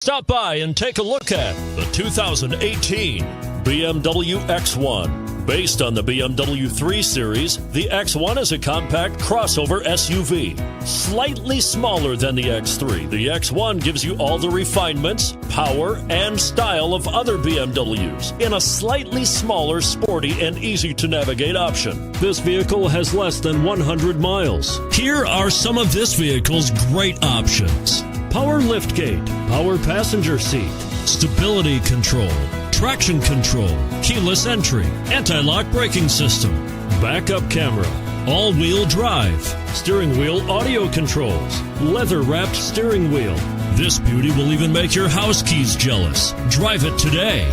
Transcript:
Stop by and take a look at the 2018 BMW X1. Based on the BMW 3 Series, the X1 is a compact crossover SUV. Slightly smaller than the X3, the X1 gives you all the refinements, power, and style of other BMWs in a slightly smaller, sporty, and easy-to-navigate option. This vehicle has less than 100 miles. Here are some of this vehicle's great options: power liftgate, power passenger seat, stability control, traction control, keyless entry, anti-lock braking system, backup camera, all-wheel drive, steering wheel audio controls, leather-wrapped steering wheel. This beauty will even make your house keys jealous. Drive it today.